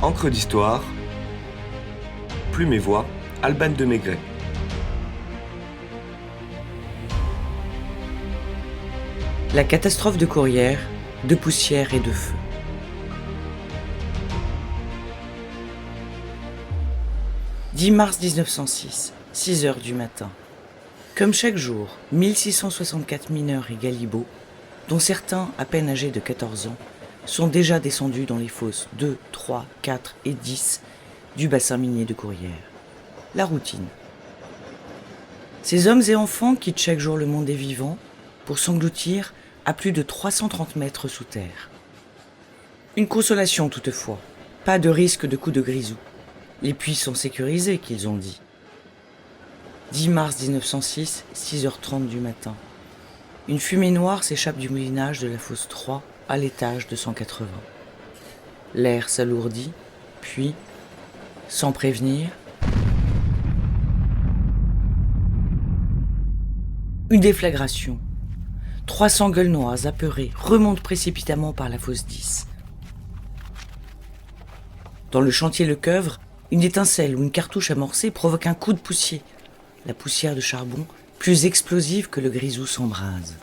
Encre d'histoire, Plume et Voix, Alban de Maigret. La catastrophe de Courrières, de poussière et de feu. « 10 mars 1906, 6 heures du matin. Comme chaque jour, 1664 mineurs et galibots, dont certains à peine âgés de 14 ans, sont déjà descendus dans les fosses 2, 3, 4 et 10 du bassin minier de Courrières. La routine. Ces hommes et enfants quittent chaque jour le monde des vivants pour s'engloutir à plus de 330 mètres sous terre. Une consolation toutefois, pas de risque de coup de grisou. Les puits sont sécurisés, qu'ils ont dit. 10 mars 1906, 6h30 du matin. Une fumée noire s'échappe du moulinage de la fosse 3 à l'étage de 180. L'air s'alourdit, puis, sans prévenir, une déflagration. 300 gueules-noires apeurées remontent précipitamment par la fosse 10. Dans le chantier Le Coeuvre, une étincelle ou une cartouche amorcée provoque un coup de poussier. La poussière de charbon, plus explosive que le grisou s'embrase.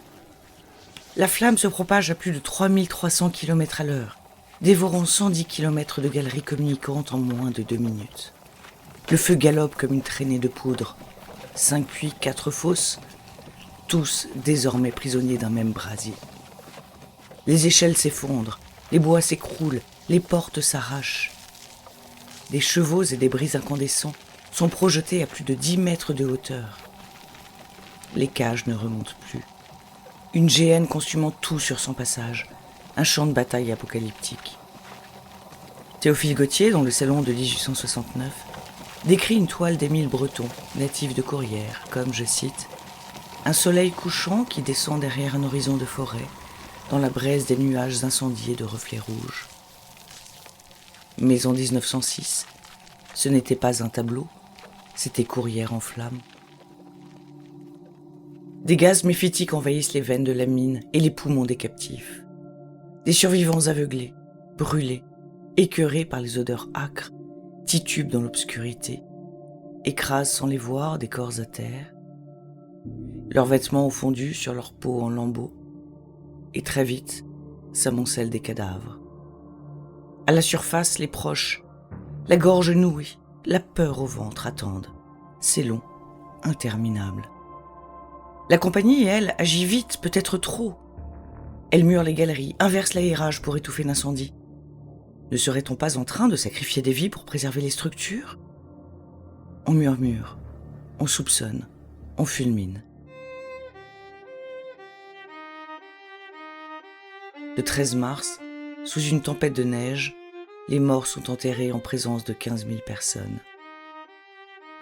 La flamme se propage à plus de 3300 km à l'heure, dévorant 110 km de galeries communicantes en moins de 2 minutes. Le feu galope comme une traînée de poudre. 5 puits, 4 fosses, tous désormais prisonniers d'un même brasier. Les échelles s'effondrent, les bois s'écroulent, les portes s'arrachent. Des chevaux et des bris incandescents sont projetés à plus de 10 mètres de hauteur. Les cages ne remontent plus. Une géhenne consumant tout sur son passage, un champ de bataille apocalyptique. Théophile Gautier, dans le salon de 1869, décrit une toile d'Émile Breton, natif de Courrières, comme, je cite, « un soleil couchant qui descend derrière un horizon de forêt, dans la braise des nuages incendiés de reflets rouges. » Mais en 1906, ce n'était pas un tableau, c'était Courrières en flammes. Des gaz méphitiques envahissent les veines de la mine et les poumons des captifs. Des survivants aveuglés, brûlés, écœurés par les odeurs âcres, titubent dans l'obscurité, écrasent sans les voir des corps à terre. Leurs vêtements ont fondu sur leur peau en lambeaux, et très vite s'amoncellent des cadavres. À la surface, les proches, la gorge nouée, la peur au ventre attendent. C'est long, interminable. La compagnie, elle, agit vite, peut-être trop. Elle mure les galeries, inverse l'aérage pour étouffer l'incendie. Ne serait-on pas en train de sacrifier des vies pour préserver les structures ? On murmure, on soupçonne, on fulmine. Le 13 mars, sous une tempête de neige, les morts sont enterrés en présence de 15 000 personnes.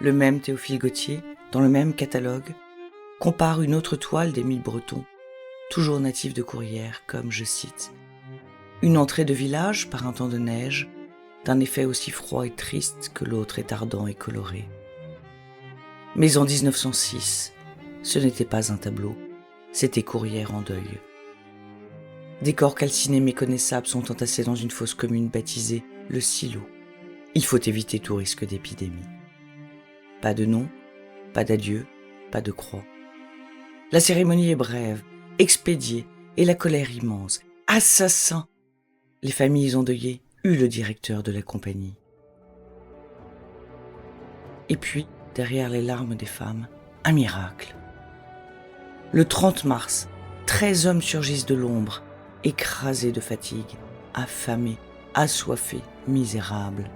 Le même Théophile Gautier, dans le même catalogue, compare une autre toile d'Émile Breton, toujours natif de Courrières, comme, je cite, « une entrée de village par un temps de neige, d'un effet aussi froid et triste que l'autre est ardent et coloré. » Mais en 1906, ce n'était pas un tableau, c'était Courrières en deuil. Des corps calcinés méconnaissables sont entassés dans une fosse commune baptisée le silo. Il faut éviter tout risque d'épidémie. Pas de nom, pas d'adieu, pas de croix. La cérémonie est brève, expédiée, et la colère immense. Assassin! Les familles endeuillées huent le directeur de la compagnie. Et puis, derrière les larmes des femmes, un miracle. Le 30 mars, 13 hommes surgissent de l'ombre, écrasés de fatigue, affamés, assoiffés, misérables.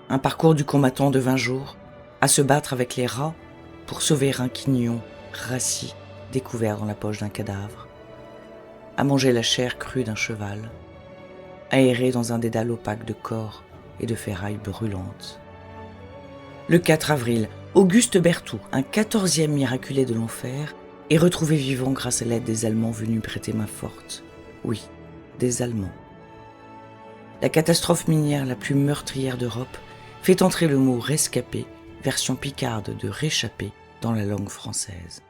Un parcours du combattant de 20 jours, à se battre avec les rats pour sauver un quignon rassis découvert dans la poche d'un cadavre, à manger la chair crue d'un cheval, à errer dans un dédale opaque de corps et de ferrailles brûlantes. Le 4 avril, Auguste Berthoud, un 14e miraculé de l'enfer, est retrouvé vivant grâce à l'aide des Allemands venus prêter main forte. Oui, des Allemands. La catastrophe minière la plus meurtrière d'Europe fait entrer le mot « rescapé », version picarde de « réchappé », dans la langue française.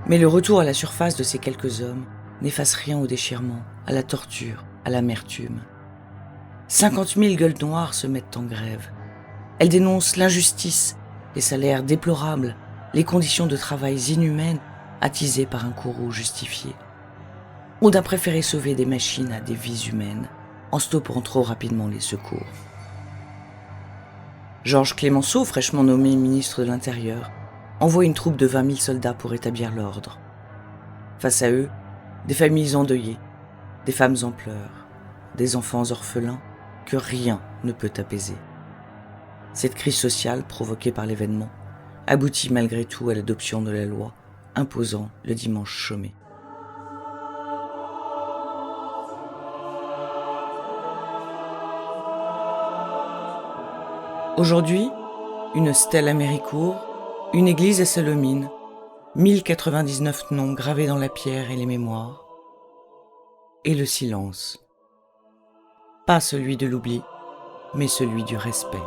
Mais le retour à la surface de ces quelques hommes n'efface rien au déchirement, à la torture, à l'amertume. 50 000 gueules noires se mettent en grève. Elles dénoncent l'injustice, les salaires déplorables, les conditions de travail inhumaines attisées par un courroux justifié. On a préféré sauver des machines à des vies humaines en stoppant trop rapidement les secours. Georges Clemenceau, fraîchement nommé ministre de l'Intérieur, envoie une troupe de 20 000 soldats pour établir l'ordre. Face à eux, des familles endeuillées, des femmes en pleurs, des enfants orphelins que rien ne peut apaiser. Cette crise sociale, provoquée par l'événement, aboutit malgré tout à l'adoption de la loi imposant le dimanche chômé. Aujourd'hui, une stèle à Méricourt, une église à Salomine, 1099 noms gravés dans la pierre et les mémoires, et le silence. Pas celui de l'oubli, mais celui du respect.